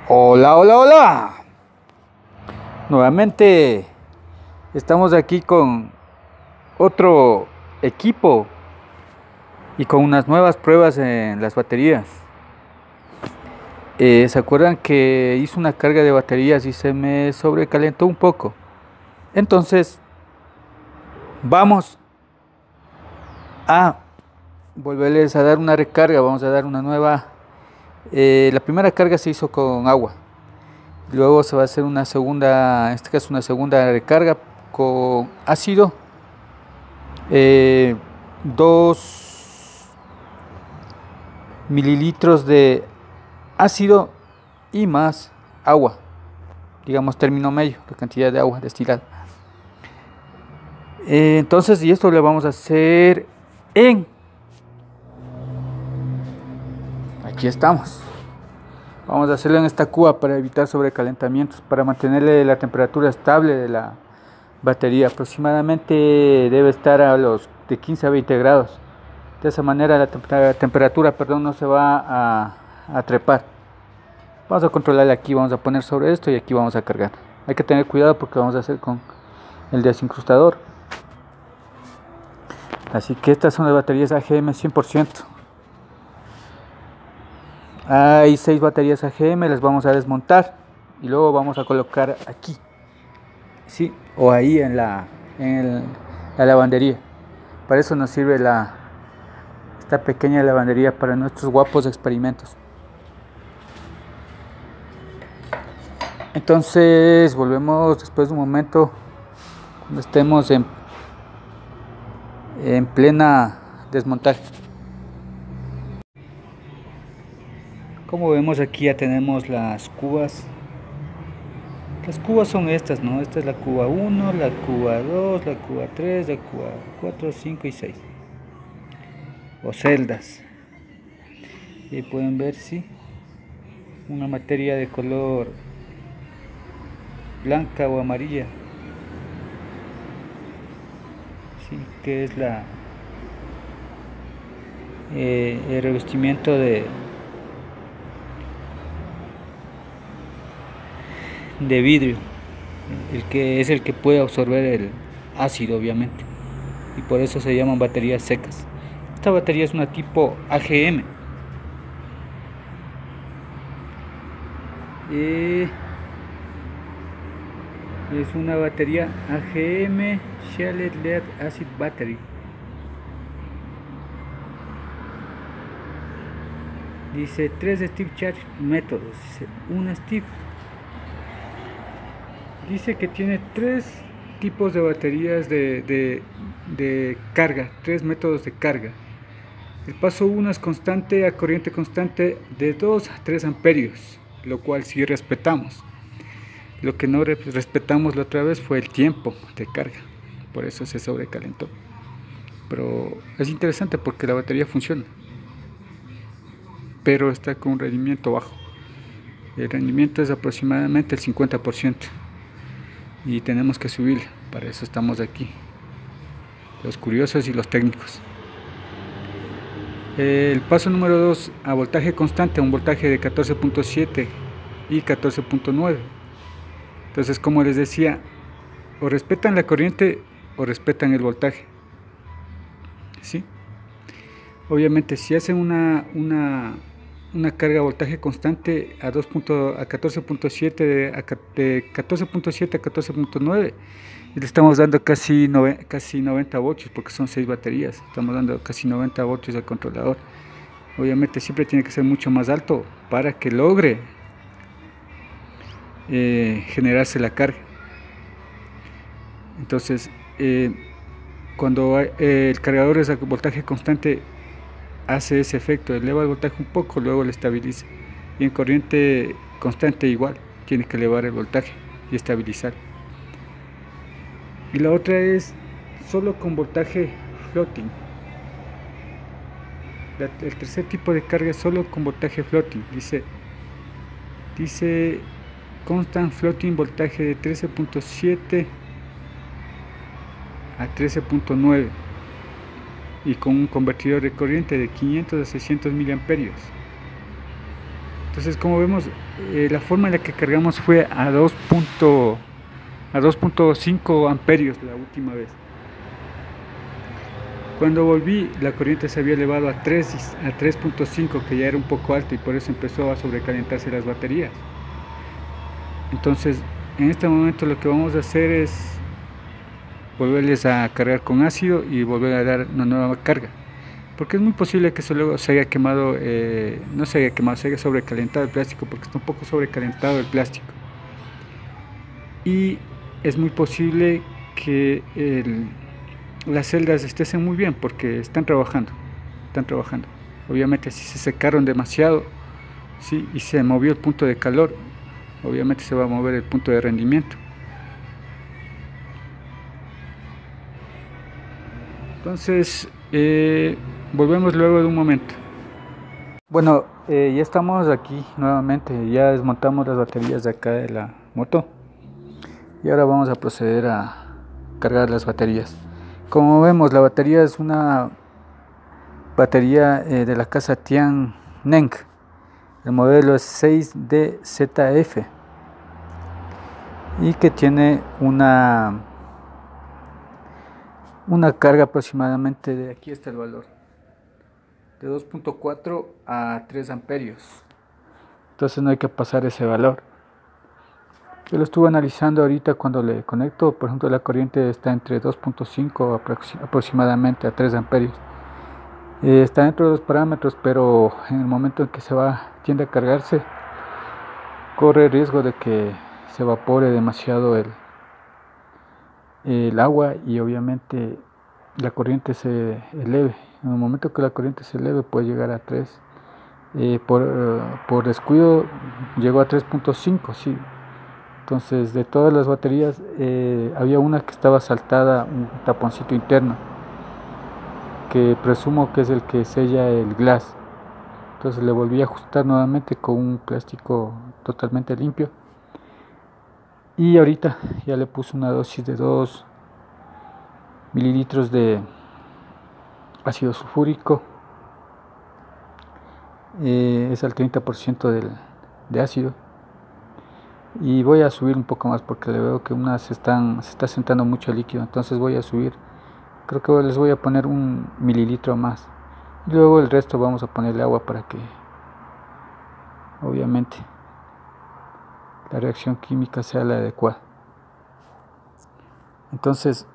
Hola, hola, hola. Nuevamente estamos aquí con otro equipo y con unas nuevas pruebas en las baterías. ¿Se acuerdan que hice una carga de baterías y se me sobrecalentó un poco? Entonces vamos a volverles a dar una recarga, vamos a dar una nueva. La primera carga se hizo con agua. Luego se va a hacer una segunda, en este caso una segunda recarga con ácido, 2 mililitros de ácido y más agua, digamos término medio, la cantidad de agua destilada. Entonces, y esto lo vamos a hacer en, aquí estamos, vamos a hacerlo en esta cuba para evitar sobrecalentamientos, para mantenerle la temperatura estable de la batería. Aproximadamente debe estar a los de 15 a 20 grados. De esa manera la temperatura, no se va a trepar. Vamos a controlarla aquí, vamos a poner sobre esto y aquí vamos a cargar. Hay que tener cuidado porque vamos a hacer con el desincrustador. Así que estas son las baterías AGM 100%. Hay 6 baterías AGM, las vamos a desmontar y luego vamos a colocar aquí, ¿sí? O ahí en la lavandería. Para eso nos sirve esta pequeña lavandería para nuestros guapos experimentos. Entonces volvemos después de un momento, cuando estemos en plena desmontaje. Como vemos aquí ya tenemos las cubas. Las cubas son estas, ¿no? Esta es la cuba 1, la cuba 2, la cuba 3, la cuba 4, 5 y 6. O celdas. Y pueden ver, sí, una materia de color blanca o amarilla, sí, que es el revestimiento de vidrio, el que puede absorber el ácido, obviamente, y por eso se llaman baterías secas. Esta batería es una tipo AGM. Es una batería AGM Shielded Lead Acid Battery. Dice 3 Step Charge métodos. Dice una Step. Dice que tiene 3 tipos de baterías de carga, 3 métodos de carga. El paso 1 es constante a corriente constante de 2 a 3 amperios, lo cual sí respetamos. Lo que no respetamos la otra vez fue el tiempo de carga, por eso se sobrecalentó. Pero es interesante porque la batería funciona, pero está con un rendimiento bajo. El rendimiento es aproximadamente el 50% y tenemos que subirla. Para eso estamos aquí, los curiosos y los técnicos. El paso número 2, a voltaje constante, a un voltaje de 14.7 y 14.9. Entonces, como les decía, o respetan la corriente o respetan el voltaje, ¿sí? Obviamente, si hacen una carga a voltaje constante a 14.7 de 14.7 a 14.9, y le estamos dando casi 90 voltios porque son 6 baterías. Estamos dando casi 90 voltios al controlador. Obviamente siempre tiene que ser mucho más alto para que logre generarse la carga. Entonces, cuando el cargador es a voltaje constante, hace ese efecto, eleva el voltaje un poco, luego lo estabiliza. Y en corriente constante igual, tiene que elevar el voltaje y estabilizar. Y la otra es solo con voltaje floating. El tercer tipo de carga es solo con voltaje floating. Dice constant floating, voltaje de 13.7 a 13.9 y con un convertidor de corriente de 500 a 600 miliamperios. Entonces, como vemos, la forma en la que cargamos fue a 2.5 amperios la última vez. Cuando volví, la corriente se había elevado a 3.5, que ya era un poco alto, y por eso empezó a sobrecalentarse las baterías. Entonces, en este momento lo que vamos a hacer es volverles a cargar con ácido y volver a dar una nueva carga, porque es muy posible que eso luego se haya quemado, no se haya quemado, se haya sobrecalentado el plástico, porque está un poco sobrecalentado el plástico, y es muy posible que las celdas estén muy bien porque están trabajando. Obviamente, si se secaron demasiado, ¿sí?, y se movió el punto de calor, obviamente se va a mover el punto de rendimiento. Entonces, volvemos luego de un momento. Bueno, ya estamos aquí nuevamente, ya desmontamos las baterías de acá de la moto y ahora vamos a proceder a cargar las baterías. Como vemos, la batería es una batería de la casa Tianneng. El modelo es 6DZF y que tiene una carga aproximadamente de, aquí está el valor, de 2.4 a 3 amperios. Entonces no hay que pasar ese valor. Yo lo estuve analizando ahorita cuando le conecto. Por ejemplo, la corriente está entre 2.5 aproximadamente a 3 amperios. Está dentro de los parámetros, pero en el momento en que tiende a cargarse, corre riesgo de que se evapore demasiado el agua y obviamente la corriente se eleve. En el momento que la corriente se eleve puede llegar a 3. Por descuido llegó a 3.5, sí. Entonces, de todas las baterías, había una que estaba saltada, un taponcito interno, que presumo que es el que sella el glass. Entonces le volví a ajustar nuevamente con un plástico totalmente limpio. Y ahorita ya le puse una dosis de 2 mililitros de ácido sulfúrico. Es al 30% de ácido. Y voy a subir un poco más porque le veo que se está sentando mucho líquido. Entonces voy a subir, creo que les voy a poner 1 mililitro más. Y luego el resto vamos a ponerle agua para que obviamente la reacción química sea la adecuada. Entonces,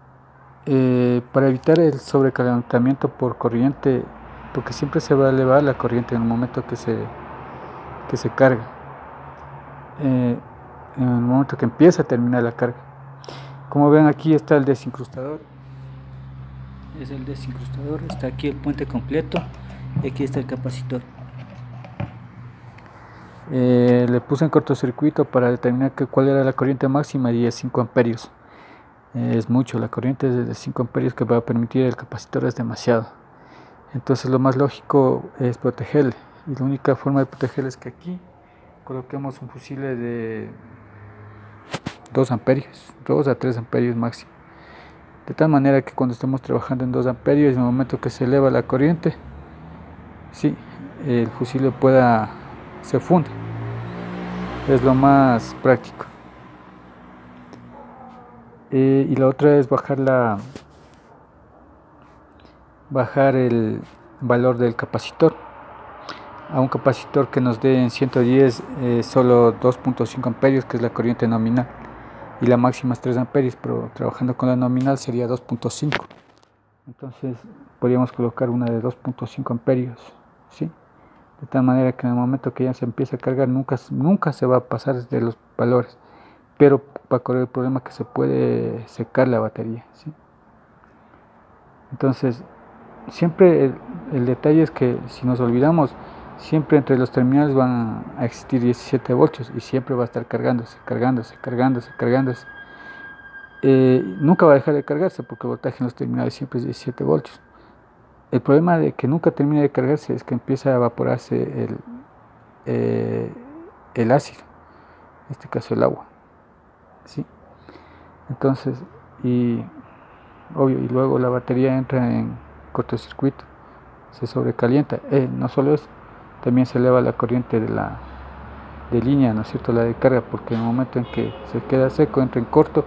para evitar el sobrecalentamiento por corriente, porque siempre se va a elevar la corriente en el momento que se carga, en el momento que empieza a terminar la carga. Como ven, aquí está el desincrustador. Es el desincrustador, está aquí el puente completo y aquí está el capacitor. Le puse en cortocircuito para determinar cuál era la corriente máxima y es 5 amperios. Es mucho, la corriente de 5 amperios que va a permitir el capacitor es demasiado. Entonces lo más lógico es protegerle, y la única forma de protegerle es que aquí coloquemos un fusible de 2 amperios, 2 a 3 amperios máximo, de tal manera que cuando estemos trabajando en 2 amperios, en el momento que se eleva la corriente, sí, el fusible se funde. Es lo más práctico. Y la otra es bajar el valor del capacitor a un capacitor que nos dé en 110 solo 2.5 amperios, que es la corriente nominal, y la máxima es 3 amperios, pero trabajando con la nominal sería 2.5. Entonces podríamos colocar una de 2.5 amperios, ¿sí? De tal manera que en el momento que ya se empieza a cargar nunca se va a pasar de los valores, pero va a correr el problema que se puede secar la batería, ¿sí? Entonces siempre el detalle es que si nos olvidamos, siempre entre los terminales van a existir 17 voltios y siempre va a estar cargándose. Nunca va a dejar de cargarse porque el voltaje en los terminales siempre es 17 voltios. El problema de que nunca termine de cargarse es que empieza a evaporarse el ácido, en este caso el agua, ¿sí? Entonces, y luego la batería entra en cortocircuito, se sobrecalienta. No solo eso, también se eleva la corriente de la de línea, ¿no es cierto?, la de carga, porque en el momento en que se queda seco, entra en corto,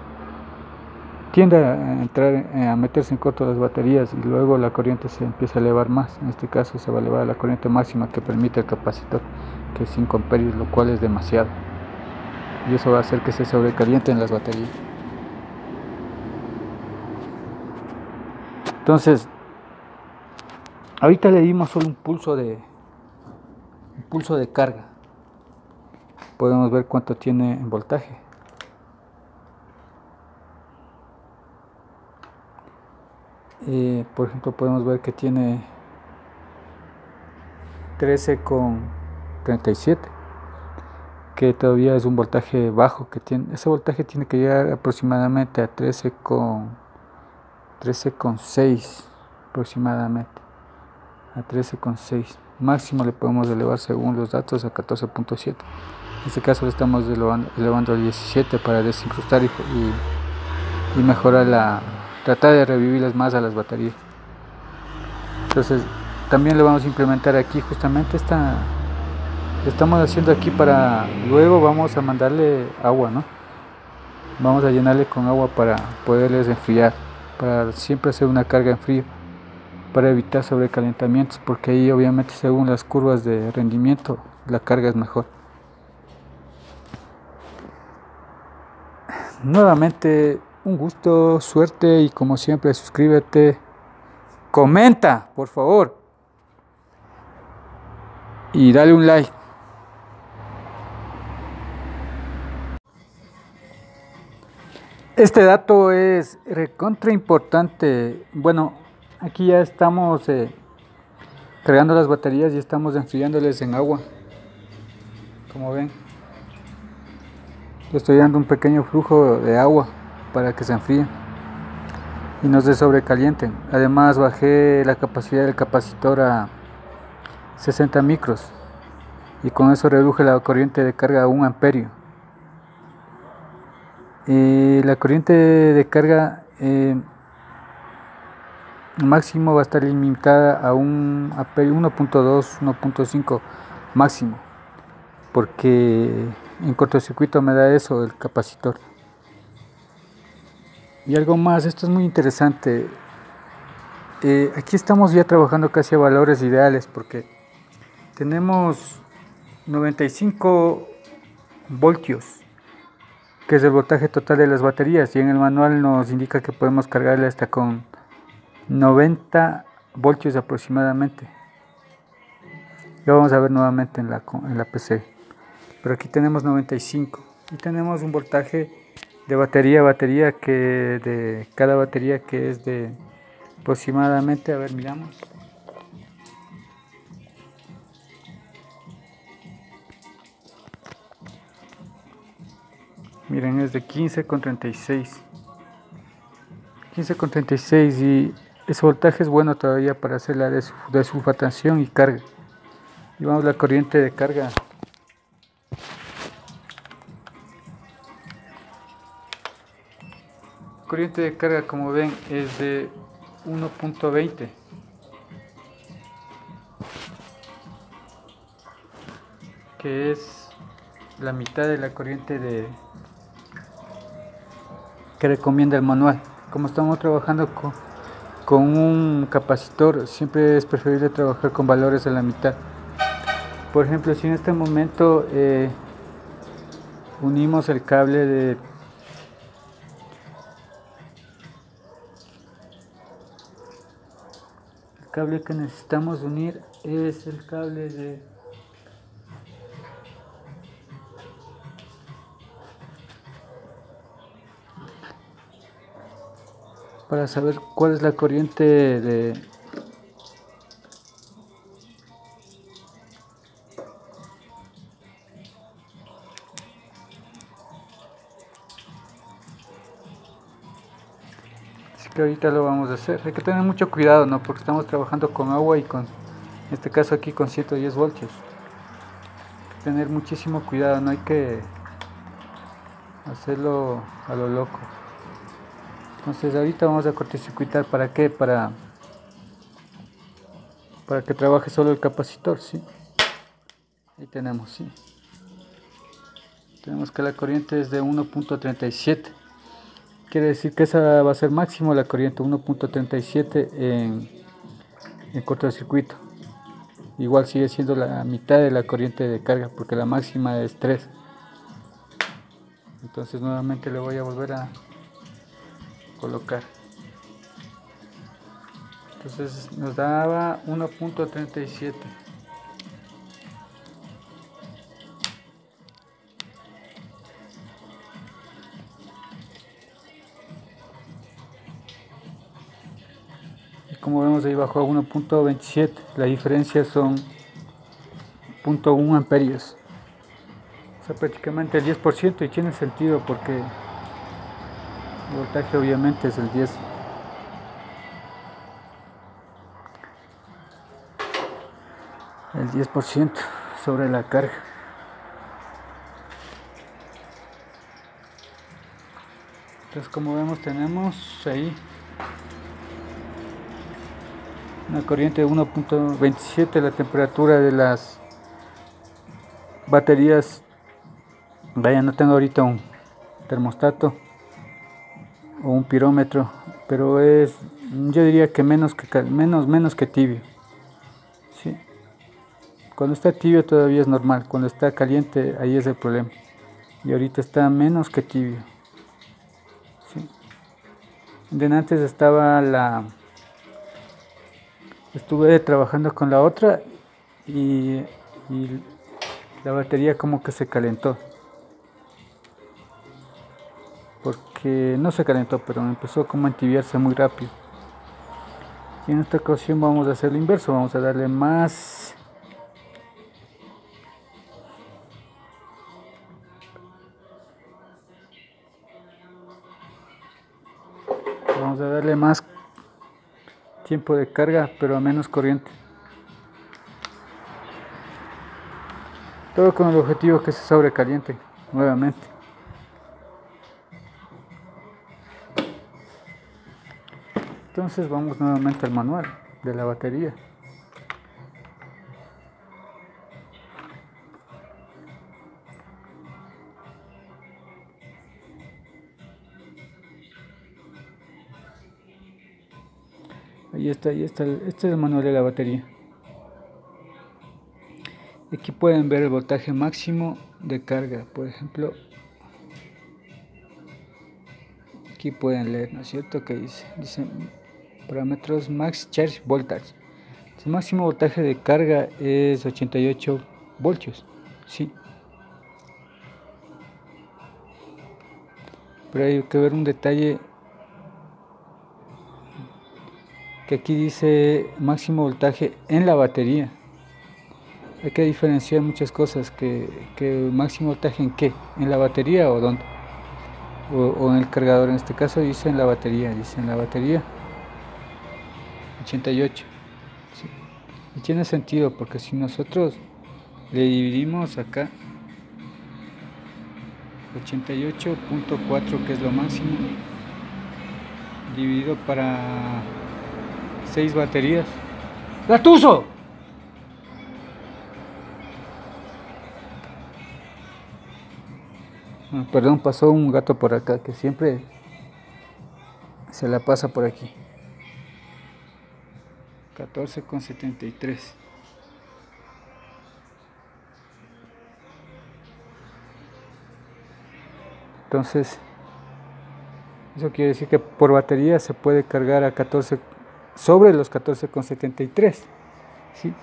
tiende a entrar, a meterse en corto las baterías y luego la corriente se empieza a elevar más. En este caso se va a elevar a la corriente máxima que permite el capacitor, que es 5 amperios, lo cual es demasiado, y eso va a hacer que se sobrecalienten las baterías. Entonces, ahorita le dimos solo un pulso de carga. Podemos ver cuánto tiene en voltaje. Por ejemplo, podemos ver que tiene 13,37, que todavía es un voltaje bajo, que tiene, ese voltaje tiene que llegar aproximadamente a 13,6 aproximadamente, a 13,6. Máximo le podemos elevar según los datos a 14,7. En este caso le estamos elevando a 17 para desincrustar y mejorar tratar de revivirles más a las baterías. Entonces también le vamos a implementar aquí justamente le estamos haciendo aquí para luego vamos a mandarle agua, ¿no? Vamos a llenarle con agua para poderles enfriar, para siempre hacer una carga en frío, para evitar sobrecalentamientos, porque ahí obviamente según las curvas de rendimiento la carga es mejor. Nuevamente un gusto, suerte, y como siempre suscríbete, comenta por favor y dale un like. Este dato es recontra importante. Bueno, aquí ya estamos cargando las baterías y estamos enfriándoles en agua, como ven. Le estoy dando un pequeño flujo de agua para que se enfríen y no se sobrecalienten. Además bajé la capacidad del capacitor a 60 micros y con eso reduje la corriente de carga a 1 amperio. La corriente de carga máximo va a estar limitada a 1 amperio, 1.2, 1.5 máximo, porque en cortocircuito me da eso el capacitor. Y algo más, esto es muy interesante. Aquí estamos ya trabajando casi a valores ideales, porque tenemos 95 voltios, que es el voltaje total de las baterías, y en el manual nos indica que podemos cargarle hasta con 90 voltios aproximadamente. Lo vamos a ver nuevamente en la PC, pero aquí tenemos 95 y tenemos un voltaje de batería que de cada batería que es de aproximadamente, a ver, miramos, miren, es de 15,36 y ese voltaje es bueno todavía para hacer la desulfatación y carga. Y vamos a la corriente de carga. Corriente de carga, como ven, es de 1.20, que es la mitad de la corriente que recomienda el manual. Como estamos trabajando con un capacitor, siempre es preferible trabajar con valores a la mitad. Por ejemplo, si en este momento unimos el cable el cable que necesitamos unir es el cable para saber cuál es la corriente así que ahorita lo vamos a hacer. Hay que tener mucho cuidado, ¿no? Porque estamos trabajando con agua y en este caso aquí con 110 voltios. Hay que tener muchísimo cuidado, no hay que hacerlo a lo loco. Entonces ahorita vamos a cortocircuitar. ¿Para qué? Para que trabaje solo el capacitor, ¿sí? Ahí tenemos, ¿sí? Tenemos que la corriente es de 1.37. Quiere decir que esa va a ser máximo la corriente 1.37 en cortocircuito. Igual sigue siendo la mitad de la corriente de carga porque la máxima es 3. Entonces nuevamente le voy a volver a colocar. Entonces nos daba 1.37. Y como vemos ahí bajó a 1.27. La diferencia son 0.1 amperios. O sea, prácticamente el 10%, y tiene sentido porque el voltaje obviamente es el 10% sobre la carga. Entonces, como vemos, tenemos ahí una corriente de 1.27. La temperatura de las baterías, vaya, no tengo ahorita un termostato o un pirómetro, pero es, yo diría que menos que tibio. ¿Sí? Cuando está tibio todavía es normal, cuando está caliente ahí es el problema. Y ahorita está menos que tibio. ¿Sí? De antes estuve trabajando con la otra y la batería como que se calentó. Porque no se calentó, pero empezó como a entibiarse muy rápido. Y en esta ocasión vamos a hacer lo inverso, vamos a darle más tiempo de carga, pero a menos corriente. Todo con el objetivo que se sobrecaliente nuevamente. Entonces vamos nuevamente al manual de la batería. Ahí está, este es el manual de la batería. Aquí pueden ver el voltaje máximo de carga, por ejemplo. Aquí pueden leer, ¿no es cierto? Que dice parámetros max charge voltage. El máximo voltaje de carga es 88 voltios, sí. Pero hay que ver un detalle, que aquí dice máximo voltaje en la batería. Hay que diferenciar muchas cosas, que máximo voltaje en qué, en la batería o dónde, o en el cargador. En este caso dice en la batería, 88. Sí. Y tiene sentido porque si nosotros le dividimos acá 88.4, que es lo máximo, dividido para 6 baterías. ¡Latuso! Perdón, pasó un gato por acá que siempre se la pasa por aquí. 14,73. Entonces, eso quiere decir que por batería se puede cargar a 14 sobre los 14,73. ¿Sí?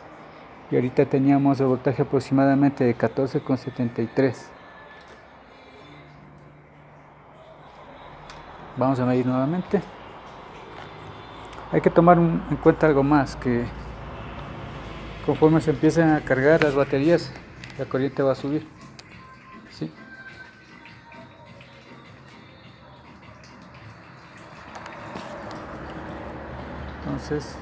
Y ahorita teníamos el voltaje aproximadamente de 14,73. Vamos a medir nuevamente. Hay que tomar en cuenta algo más, que conforme se empiecen a cargar las baterías, la corriente va a subir. ¿Sí? Entonces,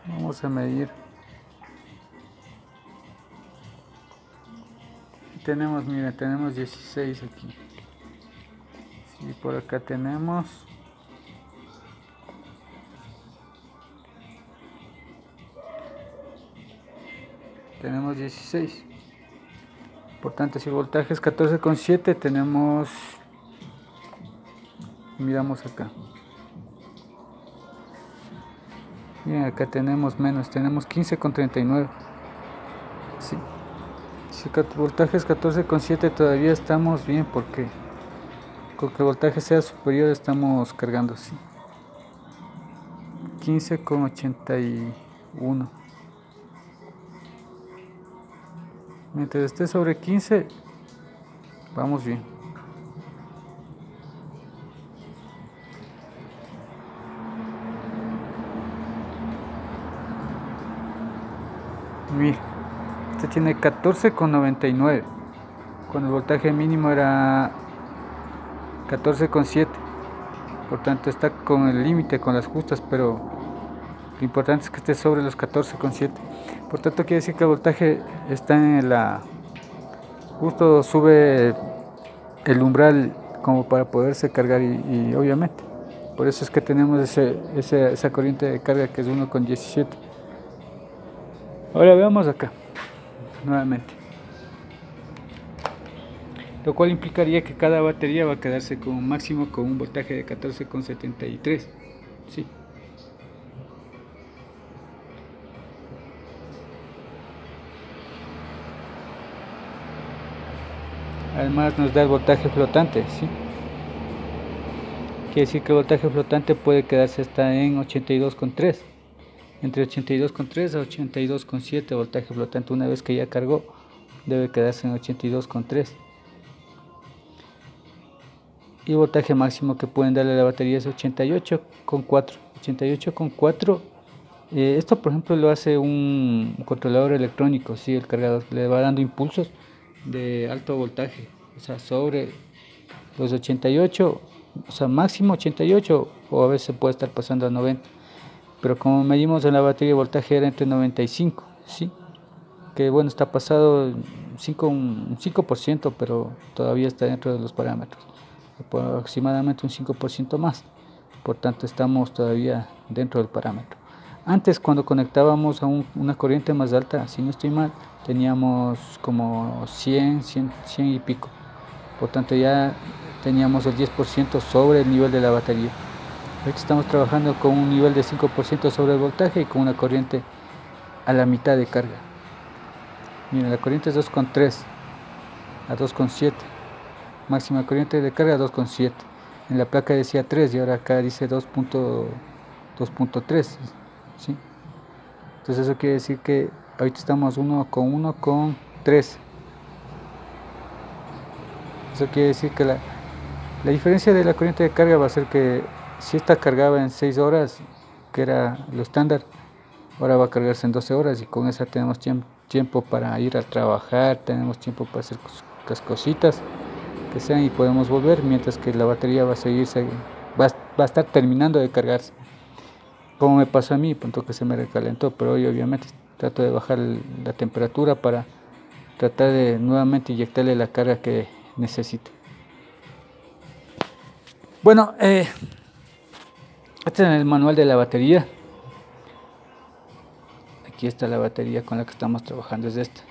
vamos a medir. Tenemos, miren, tenemos 16 aquí. Y por acá tenemos tenemos 16. Por tanto, si el voltaje es 14,7, tenemos, miramos acá. Bien, acá tenemos menos, tenemos 15,39. Sí. Si el voltaje es 14,7 todavía estamos bien, porque con que el voltaje sea superior estamos cargando, sí. 15,81. Mientras esté sobre 15, vamos bien. Mira, este tiene 14,99. Cuando el voltaje mínimo era 14,7. Por tanto está con el límite, con las justas, pero lo importante es que esté sobre los 14,7. Por tanto quiere decir que el voltaje está en justo sube el umbral como para poderse cargar y obviamente por eso es que tenemos esa corriente de carga que es 1,17. Ahora veamos acá nuevamente, lo cual implicaría que cada batería va a quedarse como máximo con un voltaje de 14,73. Sí. Además nos da el voltaje flotante, ¿sí? Quiere decir que el voltaje flotante puede quedarse hasta en 82,3. Entre 82,3 a 82,7 voltaje flotante. Una vez que ya cargó, debe quedarse en 82,3. Y el voltaje máximo que pueden darle a la batería es 88,4. 88,4. Esto, por ejemplo, lo hace un controlador electrónico, ¿sí? El cargador le va dando impulsos de alto voltaje, o sea, sobre los 88, o sea, máximo 88, o a veces puede estar pasando a 90. Pero como medimos en la batería, el voltaje era entre 95, ¿sí? Que bueno, está pasado un 5%, pero todavía está dentro de los parámetros, aproximadamente un 5% más. Por tanto, estamos todavía dentro del parámetro. Antes, cuando conectábamos a una corriente más alta, si no estoy mal, teníamos como 100 y pico. Por tanto, ya teníamos el 10% sobre el nivel de la batería. Ahorita estamos trabajando con un nivel de 5% sobre el voltaje y con una corriente a la mitad de carga. Miren, la corriente es 2,3 a 2,7. Máxima corriente de carga 2,7. En la placa decía 3 y ahora acá dice 2,3. ¿Sí? Entonces eso quiere decir que ahorita estamos 1,3. Eso quiere decir que la diferencia de la corriente de carga va a ser que si esta cargaba en 6 horas, que era lo estándar, ahora va a cargarse en 12 horas y con esa tenemos tiempo para ir a trabajar, tenemos tiempo para hacer las cositas que sean y podemos volver, mientras que la batería va a estar terminando de cargarse. Como me pasó a mí, punto que se me recalentó, pero hoy obviamente trato de bajar la temperatura para tratar de nuevamente inyectarle la carga que necesito. Bueno, este es el manual de la batería. Aquí está la batería con la que estamos trabajando, es esta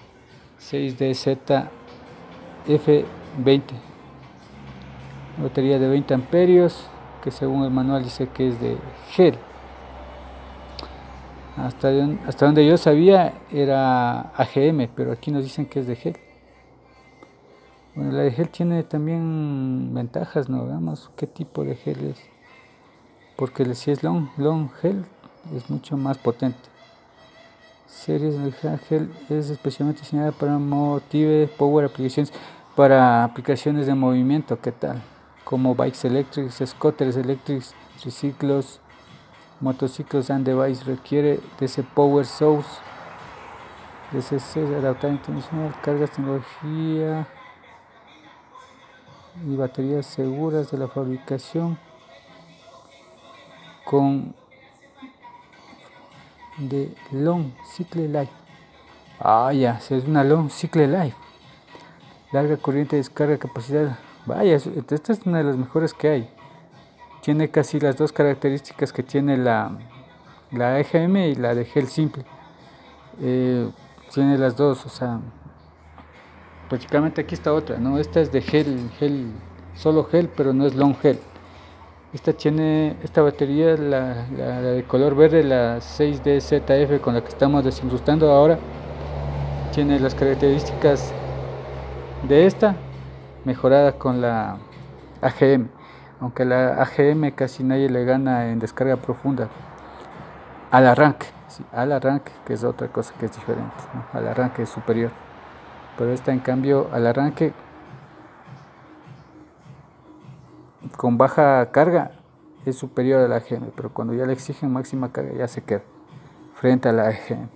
6DZF20, batería de 20 amperios que según el manual dice que es de gel. Hasta donde yo sabía era AGM, pero aquí nos dicen que es de gel. Bueno, la de gel tiene también ventajas, ¿no? Veamos qué tipo de gel es, porque si es long gel es mucho más potente. Series de gel es especialmente diseñada para Motive Power Applications, para aplicaciones de movimiento, ¿qué tal? Como bikes electrics, scooters electrics, triciclos, motociclos and device. Requiere de ese power source, DCC, adaptado internacional, cargas, tecnología y baterías seguras de la fabricación con de long cycle life. Ya, es una long cycle life, larga corriente de descarga, capacidad. Vaya, esta es una de las mejores que hay. Tiene casi las dos características que tiene la AGM y la de gel simple. tiene las dos, o sea, prácticamente aquí está otra, ¿no? Esta es de solo gel, pero no es long gel. Esta batería, la de color verde, la 6D-ZF con la que estamos desincrustando ahora, tiene las características de esta, mejorada con la AGM, aunque la AGM casi nadie le gana en descarga profunda, al arranque, sí, al arranque, que es otra cosa que es diferente, ¿no? Al arranque es superior, pero esta en cambio al arranque con baja carga es superior a la AGM, pero cuando ya le exigen máxima carga ya se queda frente a la AGM.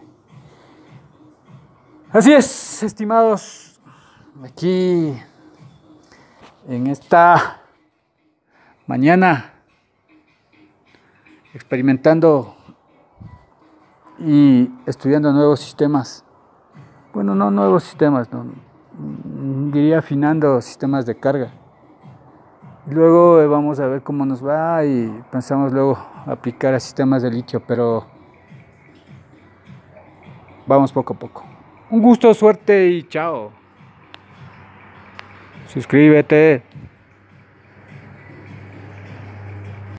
Así es, estimados, aquí en esta mañana experimentando y estudiando nuevos sistemas. Bueno, no nuevos sistemas, no, diría afinando sistemas de carga. Luego vamos a ver cómo nos va y pensamos luego aplicar a sistemas de litio, pero vamos poco a poco. Un gusto, suerte y chao. Suscríbete.